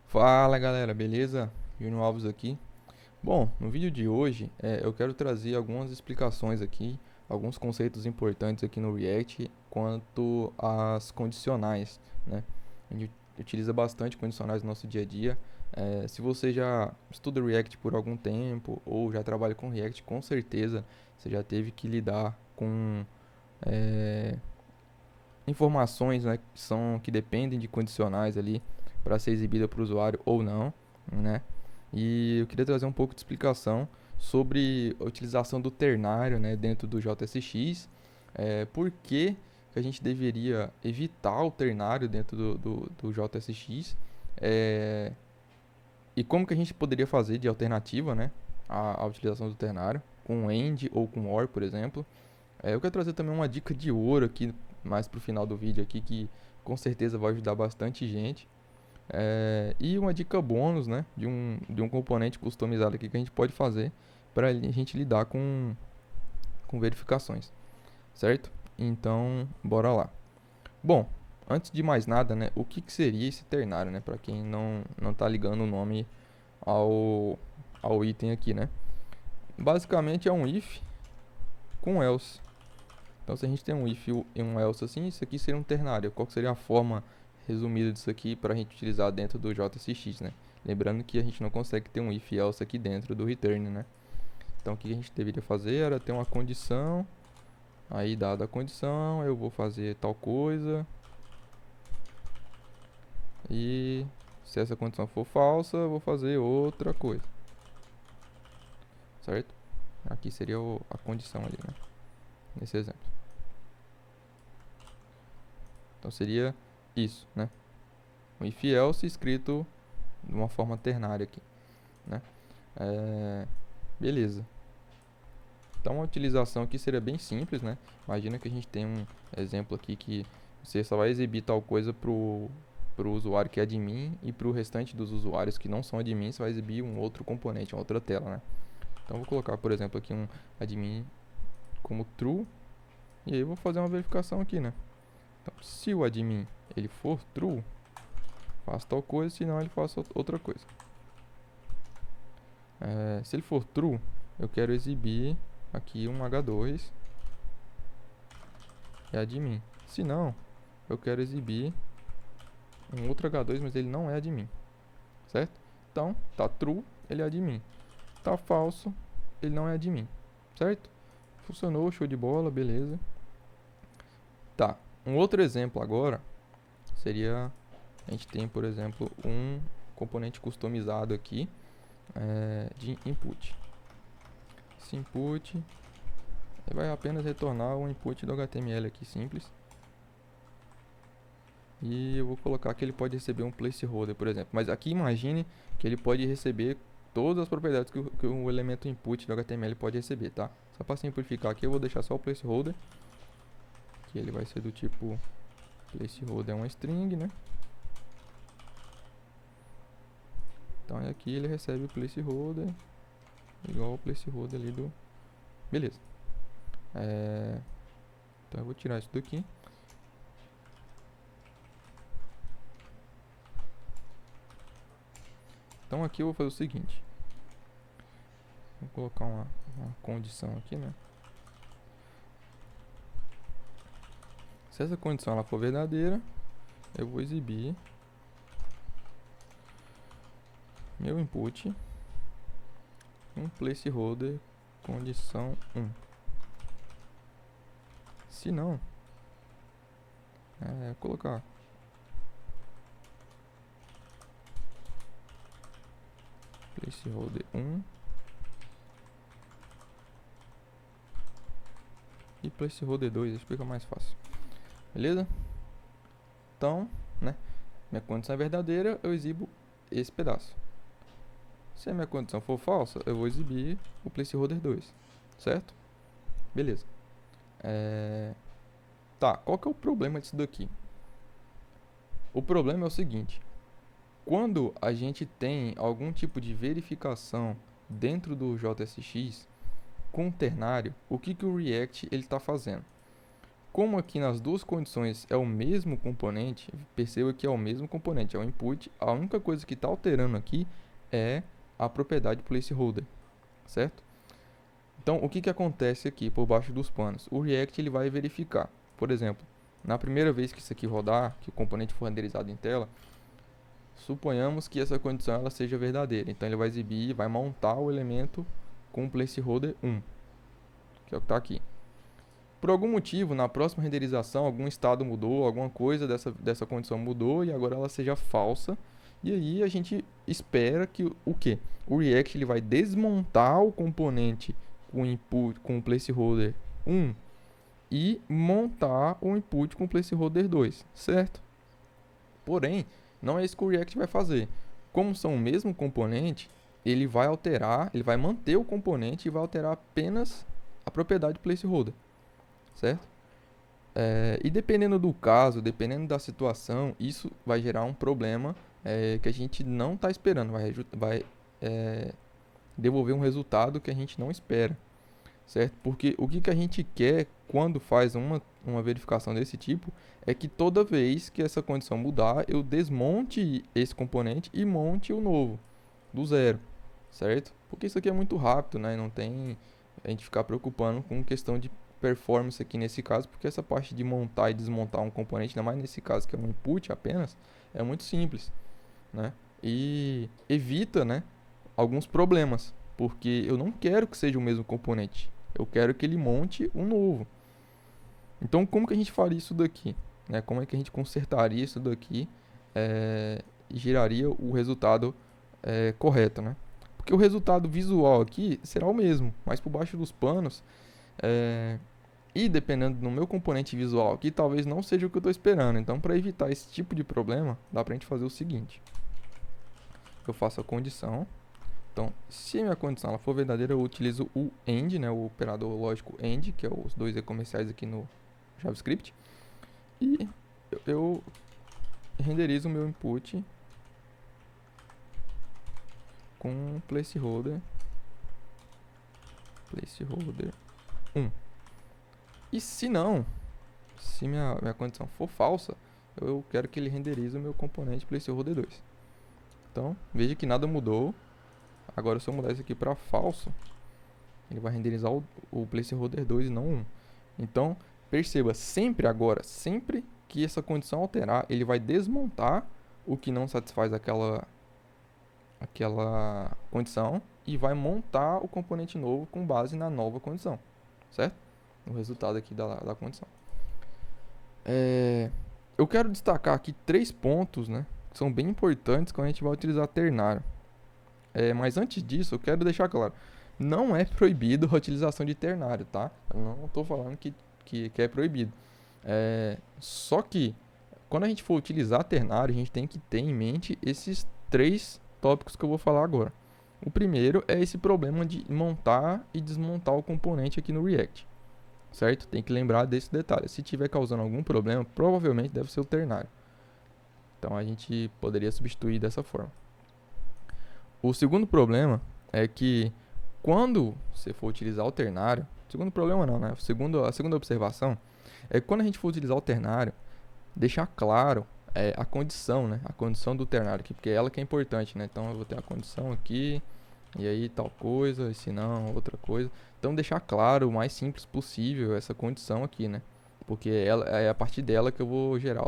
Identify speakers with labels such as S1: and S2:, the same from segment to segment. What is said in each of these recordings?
S1: Fala galera, beleza? Júnior Alves aqui. Bom, no vídeo de hoje eu quero trazer algumas explicações aqui, alguns conceitos importantes aqui no React quanto às condicionais, né? A gente utiliza bastante condicionais no nosso dia a dia. Se você já estuda React por algum tempo ou já trabalha com React, com certeza você já teve que lidar com é, informações, né, que dependem de condicionais ali para ser exibida para o usuário ou não, né? E eu queria trazer um pouco de explicação sobre a utilização do ternário, né, dentro do JSX, por que a gente deveria evitar o ternário dentro do JSX, é, e como que a gente poderia fazer de alternativa, né, à utilização do ternário, com AND ou com OR, por exemplo. Eu quero trazer também uma dica de ouro aqui, mais pro final do vídeo aqui, que com certeza vai ajudar bastante gente. E uma dica bônus, né, de um componente customizado aqui que a gente pode fazer para a gente lidar com verificações, certo? Então, bora lá. Bom, antes de mais nada, né, o que seria esse ternário, né, para quem não tá ligando o nome ao, ao item aqui, né? Basicamente é um if com else. Então, se a gente tem um if e um else assim, isso aqui seria um ternário. Qual seria a forma resumida disso aqui para a gente utilizar dentro do JSX, né? Lembrando que a gente não consegue ter um if e else aqui dentro do return, né? Então, o que a gente deveria fazer era ter uma condição. Aí, dada a condição, eu vou fazer tal coisa. E se essa condição for falsa, eu vou fazer outra coisa. Certo? Aqui seria a condição ali, né? Nesse exemplo. Então, seria isso, né? Um if else escrito de uma forma ternária aqui, né? Beleza. Então a utilização aqui seria bem simples, né? Imagina que a gente tem um exemplo aqui que você só vai exibir tal coisa pro usuário que é admin e pro restante dos usuários que não são admin, você vai exibir um outro componente, uma outra tela, né? Então vou colocar, por exemplo, aqui um admin como true e aí eu vou fazer uma verificação aqui, né? Então, se o admin ele for true, faça tal coisa, senão ele faça outra coisa. Se ele for true, eu quero exibir aqui um H2 é admin. Se não, eu quero exibir um outro H2, mas ele não é admin, certo? Então, tá true, ele é admin. Tá falso, ele não é admin, certo? Funcionou, show de bola, beleza. Tá, um outro exemplo agora seria, a gente tem, por exemplo, um componente customizado aqui de input. Esse input vai apenas retornar um input do HTML aqui simples. E eu vou colocar que ele pode receber um placeholder, por exemplo. Mas aqui imagine que ele pode receber todas as propriedades que o elemento input do HTML pode receber, tá? Só para simplificar aqui, eu vou deixar só o placeholder, que ele vai ser do tipo placeholder é uma string, né? Então aqui ele recebe o placeholder igual ao placeholder ali do... Beleza. Então eu vou tirar isso daqui. Então aqui eu vou fazer o seguinte. Vou colocar uma condição aqui, né? Se essa condição ela for verdadeira, eu vou exibir meu input um placeholder condição 1. Se não, colocar placeholder 1 e placeholder 2, acho que fica mais fácil. Beleza? Então, né, minha condição é verdadeira, eu exibo esse pedaço. Se a minha condição for falsa, eu vou exibir o placeholder 2, certo? Beleza. Tá, qual que é o problema disso daqui? O problema é o seguinte: quando a gente tem algum tipo de verificação dentro do JSX com ternário, o que o React ele está fazendo? como aqui nas duas condições é o mesmo componente, perceba que é o mesmo componente, é o input, a única coisa que está alterando aqui é a propriedade placeholder, certo? Então, o que que acontece aqui por baixo dos panos? O React ele vai verificar, por exemplo, na primeira vez que isso aqui rodar, que o componente for renderizado em tela, suponhamos que essa condição ela seja verdadeira. Então, ele vai exibir, vai montar o elemento com o placeholder 1, que é o que está aqui. Por algum motivo, na próxima renderização, algum estado mudou, alguma coisa dessa condição mudou e agora ela seja falsa. E aí a gente espera que o quê? O React ele vai desmontar o componente com input com o placeholder 1 e montar o input com o placeholder 2, certo? Porém, não é isso que o React vai fazer. Como são o mesmo componente, ele vai alterar, ele vai manter o componente e vai alterar apenas a propriedade placeholder, certo? E dependendo do caso, dependendo da situação, isso vai gerar um problema que a gente não está esperando, vai devolver um resultado que a gente não espera, certo? Porque o que a gente quer quando faz uma verificação desse tipo é que toda vez que essa condição mudar, eu desmonte esse componente e monte o novo, do zero, certo? Porque isso aqui é muito rápido, né? Não tem a gente ficar preocupando com questão de performance aqui nesse caso, porque essa parte de montar e desmontar um componente, ainda mais nesse caso que é um input apenas, é muito simples, né? E evita, né, alguns problemas, porque eu não quero que seja o mesmo componente, eu quero que ele monte um novo. Então, como que a gente faria isso daqui? Né? Como é que a gente consertaria isso daqui e geraria o resultado correto, né? Porque o resultado visual aqui será o mesmo, mas por baixo dos panos, e dependendo do meu componente visual aqui, talvez não seja o que eu estou esperando. Então, para evitar esse tipo de problema, dá para a gente fazer o seguinte. Eu faço a condição. Então, se a minha condição ela for verdadeira, eu utilizo o AND, né, o operador lógico AND, que é os dois e comerciais aqui no JavaScript. E eu renderizo o meu input com placeholder 1. E se não, se minha condição for falsa, eu quero que ele renderize o meu componente placeholder 2. Então, veja que nada mudou. Agora, se eu mudar isso aqui para falso, ele vai renderizar o placeholder 2 e não 1. Então, perceba, sempre que essa condição alterar, ele vai desmontar o que não satisfaz aquela condição e vai montar o componente novo com base na nova condição, certo? O resultado aqui da condição. Eu quero destacar aqui 3 pontos, né, que são bem importantes quando a gente vai utilizar ternário. Mas antes disso, eu quero deixar claro, não é proibido a utilização de ternário, tá? Eu não estou falando que é proibido. Só que, quando a gente for utilizar ternário, a gente tem que ter em mente esses 3 tópicos que eu vou falar agora. O primeiro é esse problema de montar e desmontar o componente aqui no React, certo? Tem que lembrar desse detalhe. Se estiver causando algum problema, provavelmente deve ser o ternário. Então, a gente poderia substituir dessa forma. O segundo problema é que quando você for utilizar o ternário, segundo problema não, né? A segunda observação é que quando a gente for utilizar o ternário, deixar claro a condição, né? A condição do ternário aqui, porque é ela que é importante, né? Então eu vou ter a condição aqui, e aí tal coisa, e se não, outra coisa. Então deixar claro o mais simples possível essa condição aqui, né? Porque é a partir dela que eu vou gerar,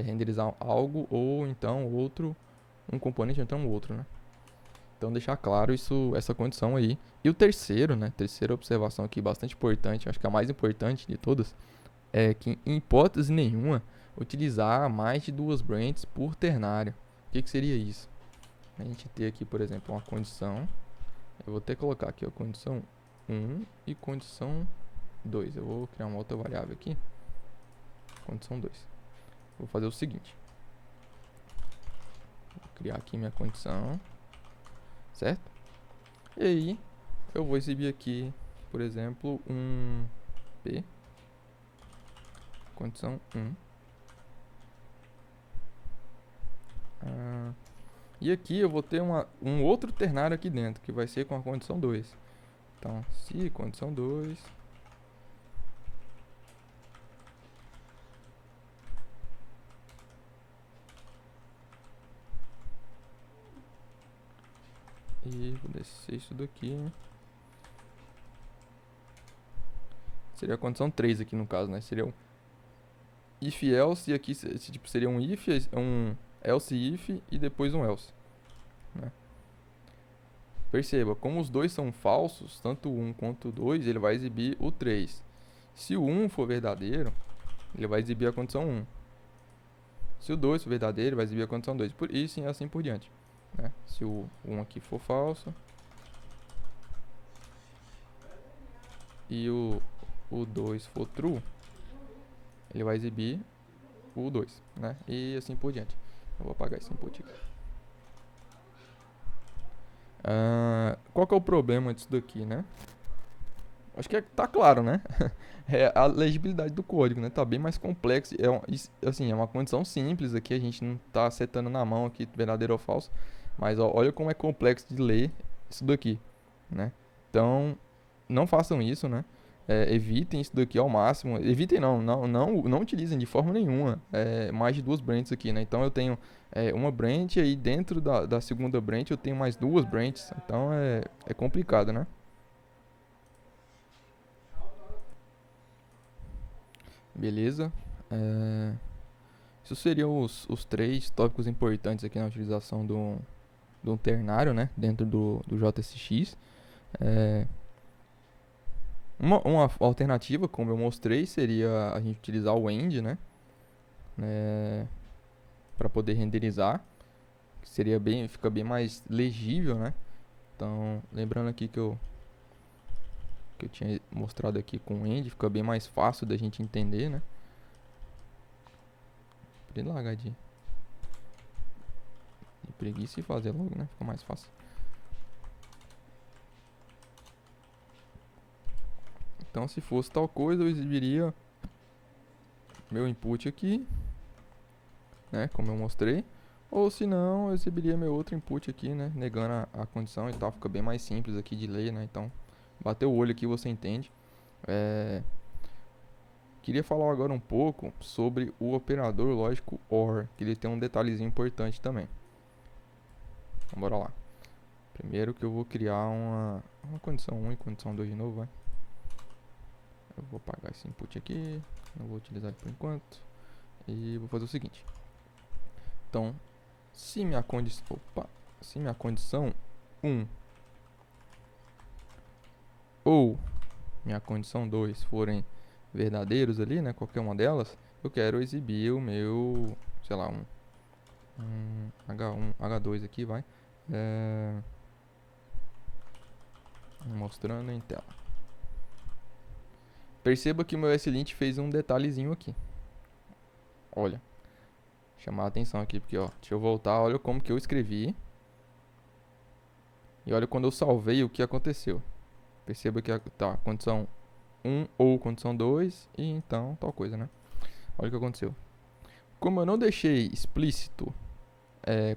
S1: renderizar algo, ou então um componente, ou então outro, né? Então deixar claro essa condição aí. E o terceiro, né? Terceira observação aqui bastante importante, acho que a mais importante de todas, é que em hipótese nenhuma utilizar mais de 2 branches por ternário. O que seria isso? A gente ter aqui, por exemplo, uma condição. Eu vou até colocar aqui a condição 1 e condição 2. Eu vou criar uma outra variável aqui. Condição 2. Vou fazer o seguinte. Vou criar aqui minha condição. Certo? E aí, eu vou exibir aqui, por exemplo, um P, condição 1. E aqui eu vou ter um outro ternário aqui dentro, que vai ser com a condição 2. Então, se condição 2 vou descer isso daqui. Seria a condição 3 aqui no caso, né? Seria um if else, e aqui tipo, seria um if, um else if e depois um else, né? Perceba, como os dois são falsos, tanto o 1 quanto o 2, ele vai exibir o 3. Se o 1 for verdadeiro, ele vai exibir a condição 1. Se o 2 for verdadeiro, ele vai exibir a condição 2. Por isso e assim por diante, né? Se o 1 aqui for falso e o 2 for true, ele vai exibir o 2, né? E assim por diante. Eu vou apagar esse input aqui. Qual que é o problema disso daqui, né? Acho que tá claro, né? É a legibilidade do código, né? Tá bem mais complexo. É uma condição simples aqui. A gente não tá acertando na mão aqui, verdadeiro ou falso. Mas ó, olha como é complexo de ler isso daqui, né? Então, não façam isso, né? Evitem isso daqui ao máximo. Evitem não utilizem de forma nenhuma mais de 2 branches aqui, né? Então eu tenho uma branch, aí dentro da segunda branch eu tenho mais 2 branches. Então é complicado, né? Beleza. Isso seriam os 3 tópicos importantes aqui na utilização do ternário, né? Dentro do JSX. Uma alternativa, como eu mostrei, seria a gente utilizar o end, né? Para poder renderizar, que fica bem mais legível, né? Então, lembrando aqui que eu tinha mostrado aqui com o end, fica bem mais fácil da gente entender, né? Pode largar de preguiça e fazer logo, né? Fica mais fácil. Então, se fosse tal coisa, eu exibiria meu input aqui, né? Como eu mostrei. Ou se não, eu exibiria meu outro input aqui, né? Negando a condição e tal. Fica bem mais simples aqui de ler, né? Então, bateu o olho aqui, você entende. Queria falar agora um pouco sobre o operador lógico OR, que ele tem um detalhezinho importante também. Então, bora lá. Primeiro que eu vou criar uma condição 1 e condição 2 de novo, vai. Eu vou apagar esse input aqui, não vou utilizar ele por enquanto. E vou fazer o seguinte. Então, se minha condição 1 ou minha condição 2 forem verdadeiros ali, né, qualquer uma delas, eu quero exibir o meu, sei lá, um H1, H2 aqui, vai. Mostrando em tela. Perceba que o meu SLint fez um detalhezinho aqui. Olha. Chamar a atenção aqui, porque, ó, deixa eu voltar, olha como que eu escrevi. E olha quando eu salvei o que aconteceu. Perceba que tá, condição 1 ou condição 2 e então tal coisa, né? Olha o que aconteceu. Como eu não deixei explícito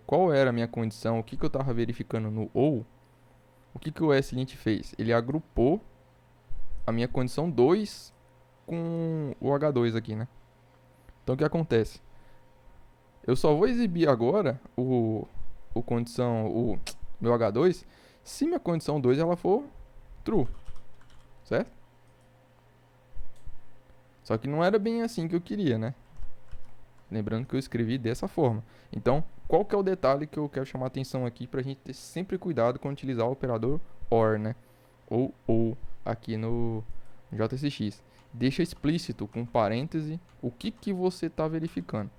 S1: qual era a minha condição, o que eu estava verificando no ou, o que o SLint fez? Ele agrupou a minha condição 2 com o H2 aqui, né? Então o que acontece? Eu só vou exibir agora o meu H2 se minha condição 2 ela for true, certo? Só que não era bem assim que eu queria, né? Lembrando que eu escrevi dessa forma. Então, qual que é o detalhe que eu quero chamar a atenção aqui pra gente ter sempre cuidado quando utilizar o operador OR, né? Ou aqui no JSX. Deixa explícito com parêntese o que você está verificando.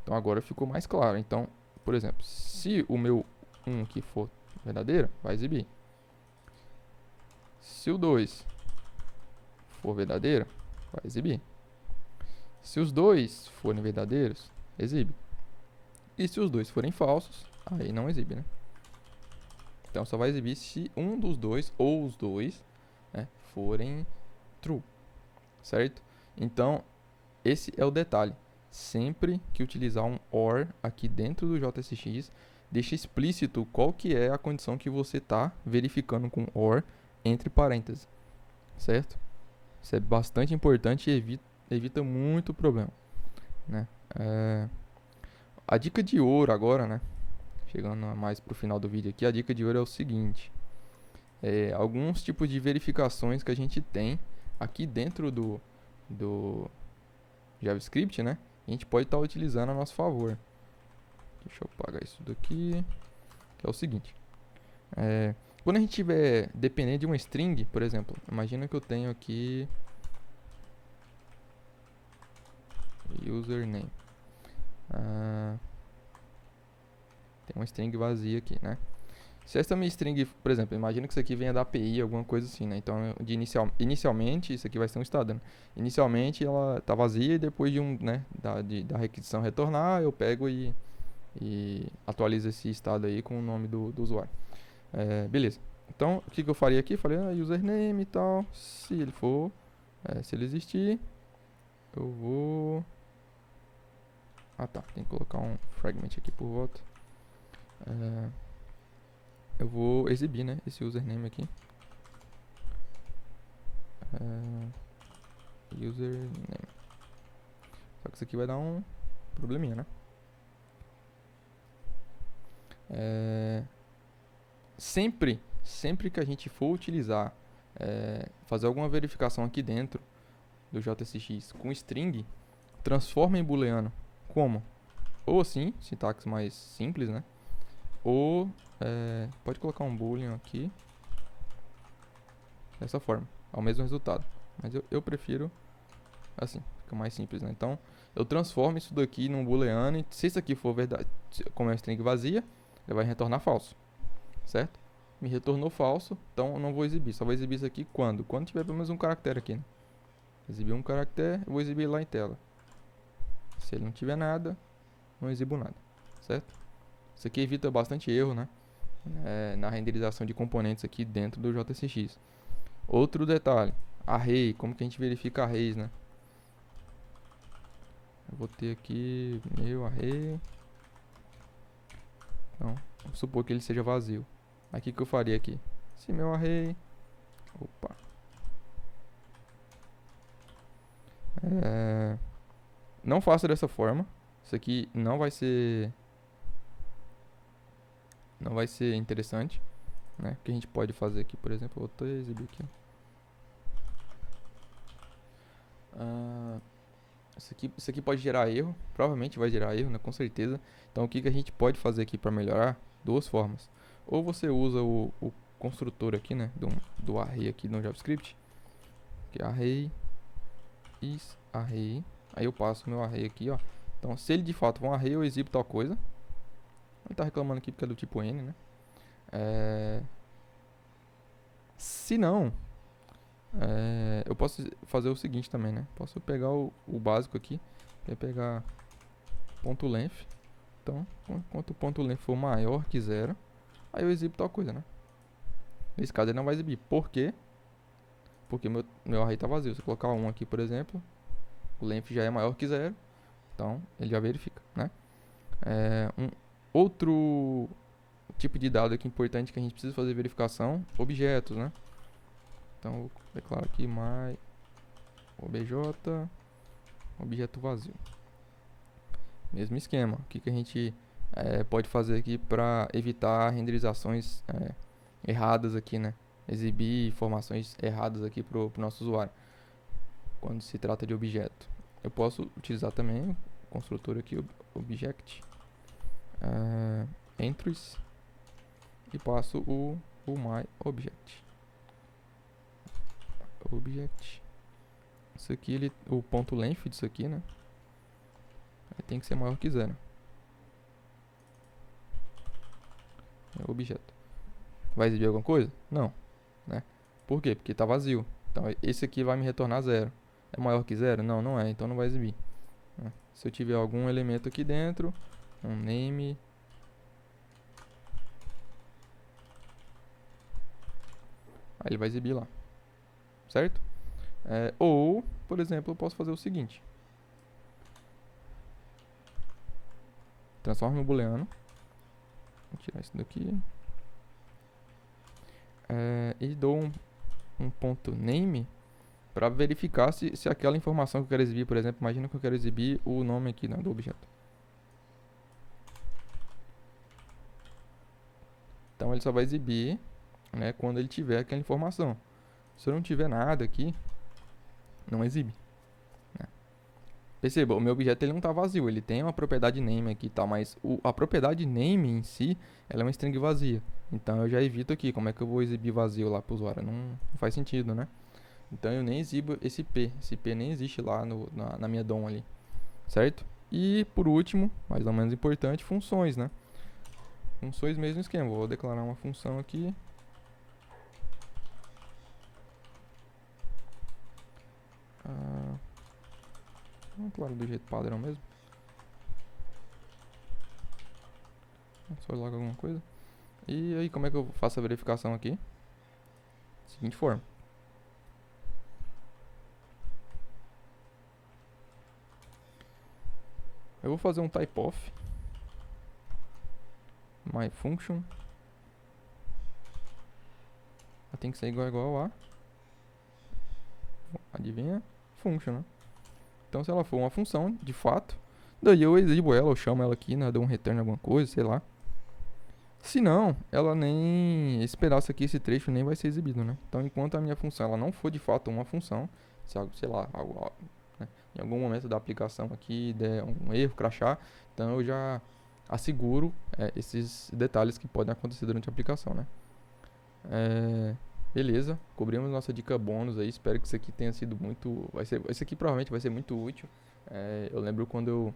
S1: Então agora ficou mais claro. Então, por exemplo, se o meu 1 aqui for verdadeiro, vai exibir. Se o 2 for verdadeiro, vai exibir. Se os dois forem verdadeiros, exibe. E se os dois forem falsos, aí não exibe, né? Então só vai exibir se um dos dois ou os dois, né, forem true, certo? Então esse é o detalhe. Sempre que utilizar um OR aqui dentro do JSX, deixa explícito qual que é a condição que você está verificando com OR entre parênteses, certo? Isso é bastante importante e evita muito problema, né? A dica de ouro agora, né? chegando mais pro final do vídeo aqui, a dica de ouro é o seguinte. Alguns tipos de verificações que a gente tem aqui dentro do JavaScript, né? A gente pode estar utilizando a nosso favor. Deixa eu apagar isso daqui. Que é o seguinte. Quando a gente estiver dependendo de uma string, por exemplo, imagina que eu tenho aqui username. Tem uma string vazia aqui, né? Se essa minha string, por exemplo, imagina que isso aqui venha da API, alguma coisa assim, né? Então, inicialmente, isso aqui vai ser um estado, né? Inicialmente, ela tá vazia e depois de da requisição retornar, eu pego e atualizo esse estado aí com o nome do usuário. Beleza. Então, o que eu faria aqui? Falei, username e tal. Se ele for, se ele existir, eu vou... tá. Tem que colocar um fragment aqui por volta. Eu vou exibir, né, esse username aqui. Username. Só que isso aqui vai dar um probleminha, né? Sempre que a gente for utilizar, fazer alguma verificação aqui dentro do JSX com string, transforma em booleano. Como? Ou assim, sintaxe mais simples, né? Ou pode colocar um boolean aqui dessa forma, ao mesmo resultado. Mas eu prefiro assim, fica mais simples, né? Então, eu transformo isso daqui num booleano e se isso aqui for verdade, como é uma string vazia, ele vai retornar falso, certo? Me retornou falso, então eu não vou exibir. Só vou exibir isso aqui quando? Quando tiver pelo menos um caractere aqui, né? Exibir um caractere, eu vou exibir lá em tela. Se ele não tiver nada, não exibo nada, certo? Isso aqui evita bastante erro, né? Na renderização de componentes aqui dentro do JSX. Outro detalhe, array, como que a gente verifica arrays, né? Eu vou ter aqui meu array. Então, vamos supor que ele seja vazio. Aqui que eu faria aqui? Se meu array... Opa. Não faça dessa forma. Isso aqui não vai ser interessante, né? O que a gente pode fazer aqui, por exemplo, eu vou exibir aqui. Isso aqui pode gerar erro, provavelmente vai gerar erro, né? Com certeza. Então o que a gente pode fazer aqui para melhorar? Duas formas. Ou você usa o construtor aqui, né? Do array aqui no JavaScript, que é array is array. Aí eu passo o meu array aqui, ó. Então se ele de fato for um array, eu exibo tal coisa. Ele tá reclamando aqui porque é do tipo N, né? Se não, eu posso fazer o seguinte também, né? Posso pegar o básico aqui, que é pegar ponto .length. Então, enquanto o ponto .length for maior que 0, aí eu exibo tal coisa, né? Nesse caso ele não vai exibir. Por quê? Porque meu array tá vazio. Se eu colocar 1 aqui, por exemplo, o length já é maior que 0, então ele já verifica, né? Outro tipo de dado aqui importante que a gente precisa fazer verificação, objetos, né? Então eu declaro aqui my objeto vazio. Mesmo esquema. O que a gente pode fazer aqui para evitar renderizações erradas aqui, né? Exibir informações erradas aqui pro nosso usuário quando se trata de objeto. Eu posso utilizar também o construtor aqui, object entries, e passo o my object. Isso aqui, o ponto length disso aqui, né? Tem que ser maior que 0. É o objeto. Vai exibir alguma coisa? Não, né? Por quê? Porque está vazio. Então esse aqui vai me retornar 0. É maior que 0? Não, não é. Então não vai exibir. Se eu tiver algum elemento aqui dentro, um name, aí ele vai exibir lá, certo? Ou, por exemplo, eu posso fazer o seguinte: transformo em booleano. Vou tirar isso daqui. E dou um ponto name para verificar se aquela informação que eu quero exibir, por exemplo, imagina que eu quero exibir o nome aqui, né, do objeto. Então ele só vai exibir, né, quando ele tiver aquela informação. Se eu não tiver nada aqui, não exibe, né? Perceba, o meu objeto ele não está vazio, ele tem uma propriedade name aqui e tal, mas a propriedade name em si, ela é uma string vazia. Então eu já evito aqui, como é que eu vou exibir vazio lá para o usuário? Não faz sentido, né? Então eu nem exibo esse P nem existe lá na minha DOM ali, certo? E por último, mais ou menos importante, funções, né? Funções, mesmo esquema, vou declarar uma função aqui. Claro, do jeito padrão mesmo. Só logo alguma coisa. E aí, como é que eu faço a verificação aqui? Seguinte forma. Eu vou fazer um type of my function. Tem que ser igual a adivinha? Function, né? Então se ela for uma função, de fato, daí eu exibo ela, eu chamo ela aqui, né? Dou um return alguma coisa, sei lá. Se não, ela nem... esse pedaço aqui, esse trecho nem vai ser exibido, né? Então enquanto a minha função ela não for de fato uma função, se algo, sei lá, algo, né, em algum momento da aplicação aqui der um erro, crashar, então eu já asseguro esses detalhes que podem acontecer durante a aplicação, né? Beleza, cobrimos nossa dica bônus aí, espero que isso aqui tenha sido muito... esse aqui provavelmente vai ser muito útil. Eu lembro quando eu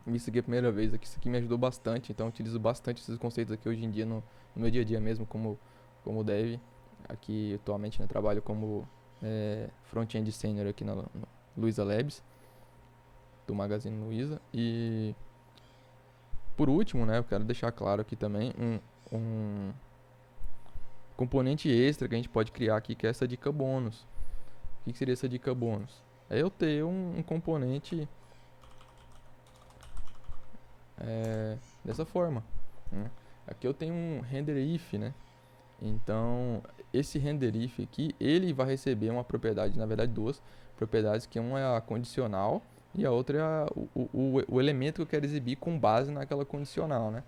S1: vi isso aqui a primeira vez, aqui, isso aqui me ajudou bastante, então eu utilizo bastante esses conceitos aqui hoje em dia no meu dia a dia mesmo, como dev. Aqui atualmente, né, trabalho como front-end senior aqui na Luiza Labs, do Magazine Luiza. E por último, né, eu quero deixar claro aqui também um componente extra que a gente pode criar aqui, que é essa dica bônus. O que seria essa dica bônus? É eu ter um componente dessa forma, né? Aqui eu tenho um render if, né? Então esse render if aqui, ele vai receber uma propriedade, na verdade duas propriedades, que uma é a condicional e a outra é o elemento que eu quero exibir com base naquela condicional, né?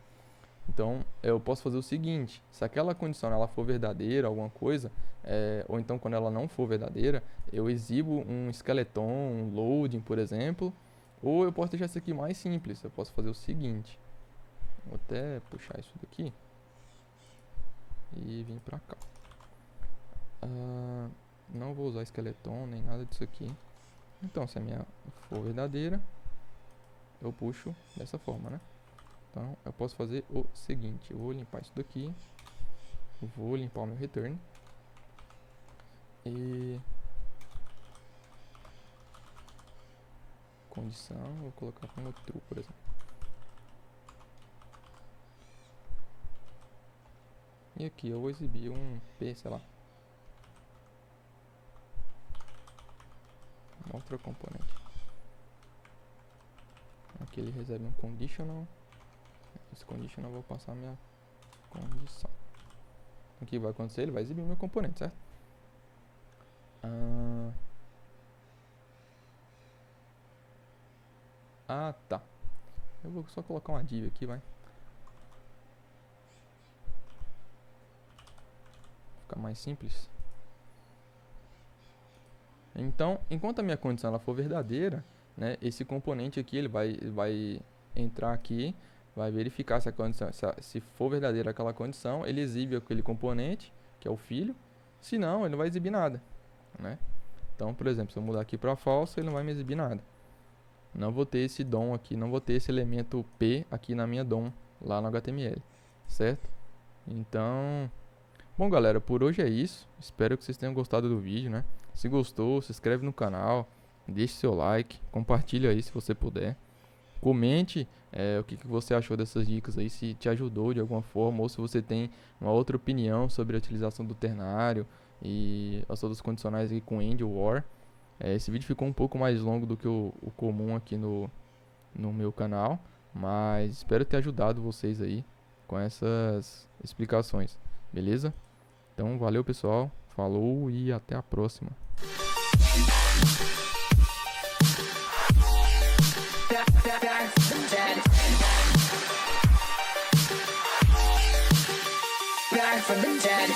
S1: Então eu posso fazer o seguinte: se aquela condicional ela for verdadeira, alguma coisa, ou então quando ela não for verdadeira, eu exibo um skeleton, um loading, por exemplo. Ou eu posso deixar isso aqui mais simples. Eu posso fazer o seguinte: vou até puxar isso daqui e vir pra cá. Não vou usar skeleton nem nada disso aqui. Então, se a minha for verdadeira, eu puxo dessa forma, né? Então eu posso fazer o seguinte: eu vou limpar isso daqui, vou limpar o meu return e condição, vou colocar como true, por exemplo. E aqui eu vou exibir um P, sei lá, outro componente. Aqui ele recebe um conditional. Esse conditional eu vou passar a minha condição. O que vai acontecer? Ele vai exibir meu componente, certo? Tá. Eu vou só colocar uma div aqui, vai. Ficar mais simples. Então, enquanto a minha condição ela for verdadeira, né, esse componente aqui ele vai entrar aqui, vai verificar se a condição, se for verdadeira aquela condição, ele exibe aquele componente, que é o filho. Se não, ele não vai exibir nada, né? Então, por exemplo, se eu mudar aqui para false, ele não vai me exibir nada. Não vou ter esse DOM aqui, não vou ter esse elemento P aqui na minha DOM, lá no HTML, certo? Então, bom galera, por hoje é isso. Espero que vocês tenham gostado do vídeo, né? Se gostou, se inscreve no canal, deixe seu like, compartilha aí se você puder. Comente o que você achou dessas dicas aí, se te ajudou de alguma forma, ou se você tem uma outra opinião sobre a utilização do ternário e as outras condicionais aqui com end ou or. Esse vídeo ficou um pouco mais longo do que o comum aqui no meu canal, mas espero ter ajudado vocês aí com essas explicações, beleza? Então valeu pessoal, falou e até a próxima.
S2: back from the dead.